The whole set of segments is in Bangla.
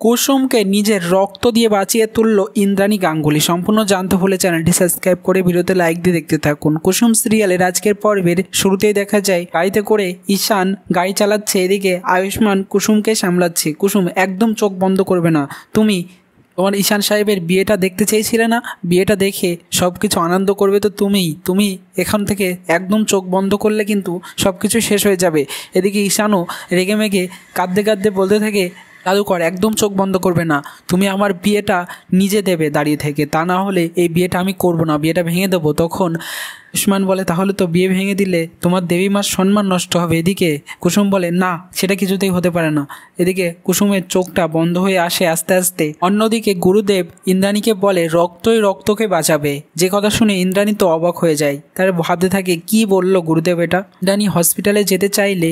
কুসুমকে নিজের রক্ত দিয়ে বাঁচিয়ে তুলল ইন্দ্রাণী গাঙ্গুলি। সম্পূর্ণ জানতে হলে চ্যানেলটি সাবস্ক্রাইব করে ভিডিওতে লাইক দিয়ে দেখতে থাকুন। কুসুম সিরিয়ালের আজকের পর্বের শুরুতেই দেখা যায় গাড়িতে করে ঈশান গাড়ি চালাচ্ছে, এদিকে আয়ুষ্মান কুসুমকে সামলাচ্ছে। কুসুম একদম চোখ বন্ধ করবে না, তুমি তোমার ঈশান সাহেবের বিয়েটা দেখতে চেয়েছিলে না, বিয়েটা দেখে সব কিছু আনন্দ করবে তো তুমি এখান থেকে একদম চোখ বন্ধ করলে কিন্তু সব কিছু শেষ হয়ে যাবে। এদিকে ঈশানও রেগে মেগে কাঁদতে কাঁদতে বলতে থাকে, জাদুকর একদম চোখ বন্ধ করবে না, তুমি আমার বিয়েটা নিজে দেবে দাঁড়িয়ে থেকে, তা না হলে এই বিয়েটা আমি করব না, বিয়েটা ভেঙে দেবো। তখন আয়ুষ্মান বলে, তাহলে তো বিয়ে ভেঙে দিলে তোমার দেবী মার সম্মান নষ্ট হবে। এদিকে কুসুম বলে, না সেটা কিছুতেই হতে পারে না। এদিকে কুসুমের চোখটা বন্ধ হয়ে আসে আস্তে আস্তে। অন্যদিকে গুরুদেব ইন্দ্রাণীকে বলে, রক্তই রক্তকে বাঁচাবে। যে কথা শুনে ইন্দ্রাণী তো অবাক হয়ে যায়, তার ভাবতে থাকে কি বলল গুরুদেব এটা। ইন্দ্রাণী হসপিটালে যেতে চাইলে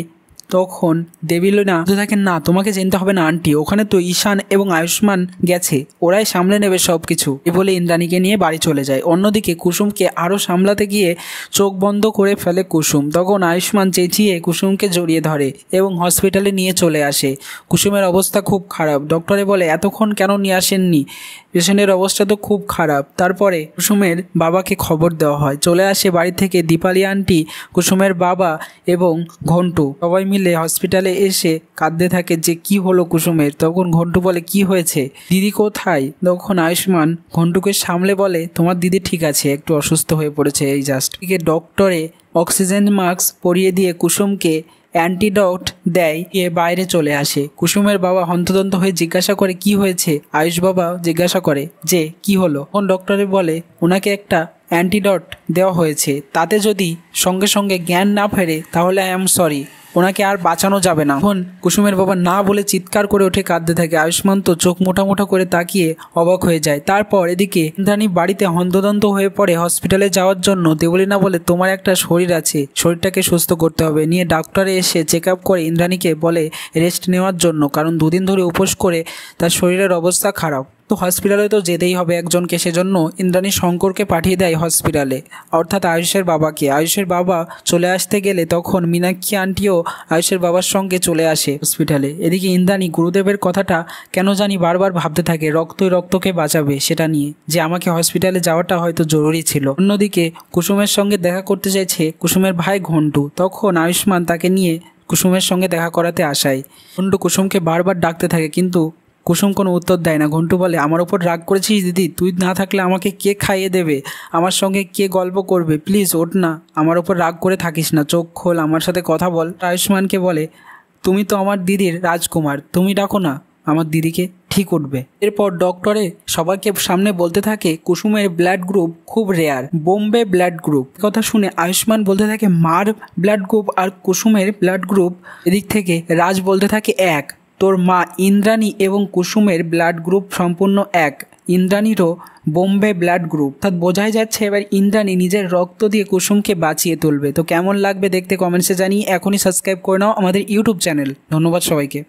তখন দেবীলীনা থাকে, না তোমাকে চিনতে হবে না আন্টি, ওখানে তো ঈশান এবং আয়ুষ্মান গেছে, ওরাই সামলে নেবে সব কিছু। এ বলে ইন্দ্রাণীকে নিয়ে বাড়ি চলে যায়। অন্যদিকে কুসুমকে আরও সামলাতে গিয়ে চোখ বন্ধ করে ফেলে কুসুম। তখন আয়ুষ্মান চেঁচিয়ে কুসুমকে জড়িয়ে ধরে এবং হসপিটালে নিয়ে চলে আসে। কুসুমের অবস্থা খুব খারাপ। ডক্টরে বলে, এতক্ষণ কেন নিয়ে আসেননি, পেশেন্টের অবস্থা তো খুব খারাপ। তারপরে কুসুমের বাবাকে খবর দেওয়া হয়। চলে আসে বাড়ি থেকে দীপালি আন্টি, কুসুমের বাবা এবং ঘন্টু। সবাই মিলে হসপিটালে এসে কাঁদতে থাকে যে কি হলো কুসুমের। তখন ঘন্টু বলে, কি হয়েছে, দিদি কোথায়? তখন আয়ুষ্মান ঘন্টুকে সামলে বলে, তোমার দিদি ঠিক আছে, একটু অসুস্থ হয়ে পড়েছে এই জাস্ট। এদিকে ডক্টরে অক্সিজেন মাস্ক পরিয়ে দিয়ে কুসুমকে অ্যান্টিডোট দেয়, গিয়ে বাইরে চলে আসে। কুসুমের বাবা হন্তদন্ত হয়ে জিজ্ঞাসা করে, কি হয়েছে? আয়ুষ বাবা জিজ্ঞাসা করে যে কি হলো। তখন ডক্টরে বলে, ওনাকে একটা অ্যান্টিডোট দেওয়া হয়েছে, তাতে যদি সঙ্গে সঙ্গে জ্ঞান না ফেরে তাহলে আই এম সরি, ওনাকে আর বাঁচানো যাবে না। এখন কুসুমের বাবা না বলে চিৎকার করে উঠে কাঁদতে থাকে। আয়ুষ্মান তো চোখ মোটা মোটা করে তাকিয়ে অবাক হয়ে যায়। তারপর এদিকে ইন্দ্রাণী বাড়িতে হন্তদন্ত হয়ে পড়ে হসপিটালে যাওয়ার জন্য। দেবলীনা বলে, তোমার একটা শরীর আছে, শরীরটাকে সুস্থ করতে হবে। নিয়ে ডাক্তারে এসে চেক আপ করে ইন্দ্রাণীকে বলে রেস্ট নেওয়ার জন্য, কারণ দুদিন ধরে উপোস করে তার শরীরের অবস্থা খারাপ। তো হসপিটালে তো যেতেই হবে একজনকে, সেজন্য ইন্দ্রাণী শঙ্করকে পাঠিয়ে দেয় হসপিটালে, অর্থাৎ আয়ুষের বাবাকে। আয়ুষের বাবা চলে আসতে গেলে তখন মীনাক্ষী আন্টিও আয়ুষের বাবার সঙ্গে চলে আসে হসপিটালে। এদিকে ইন্দ্রাণী গুরুদেবের কথাটা কেন জানি বারবার ভাবতে থাকে, রক্তই রক্তকে বাঁচাবে সেটা নিয়ে, যে আমাকে হসপিটালে যাওয়াটা হয়তো জরুরি ছিল। অন্যদিকে কুসুমের সঙ্গে দেখা করতে চাইছে কুসুমের ভাই ঘন্টু। তখন আয়ুষ্মান তাকে নিয়ে কুসুমের সঙ্গে দেখা করাতে আসায়। ঘন্টু কুসুমকে বারবার ডাকতে থাকে, কিন্তু কুসুম কোনো উত্তর দেয় না। ঘন্টু বলে, আমার ওপর রাগ করেছিস দিদি, তুই না থাকলে আমাকে কে খাইয়ে দেবে, আমার সঙ্গে কে গল্প করবে, প্লিজ ওঠ না, আমার ওপর রাগ করে থাকিস না, চোখ খোল, আমার সাথে কথা বল। আয়ুষ্মানকে বলে, তুমি তো আমার দিদির রাজকুমার, তুমি ডাকো না আমার দিদিকে, ঠিক উঠবে। এরপর ডক্টরে সবাইকে সামনে বলতে থাকে, কুসুমের ব্লাড গ্রুপ খুব রেয়ার, বোম্বে ব্লাড গ্রুপ। কথা শুনে আয়ুষ্মান বলতে থাকে, মার ব্লাড গ্রুপ আর কুসুমের ব্লাড গ্রুপ। এদিক থেকে রাজ বলতে থাকে, এক, তোর মা ইন্দ্রাণী এবং কুসুমের ব্লাড গ্রুপ সম্পূর্ণ এক, ইন্দ্রাণীরও বোম্বে ব্লাড গ্রুপ। অর্থাৎ বোঝাই যাচ্ছে এবার ইন্দ্রাণী নিজের রক্ত দিয়ে কুসুমকে বাঁচিয়ে তুলবে। তো কেমন লাগবে দেখতে কমেন্টসে জানিয়ে এখনই সাবস্ক্রাইব করে নাও আমাদের ইউটিউব চ্যানেল। ধন্যবাদ সবাইকে।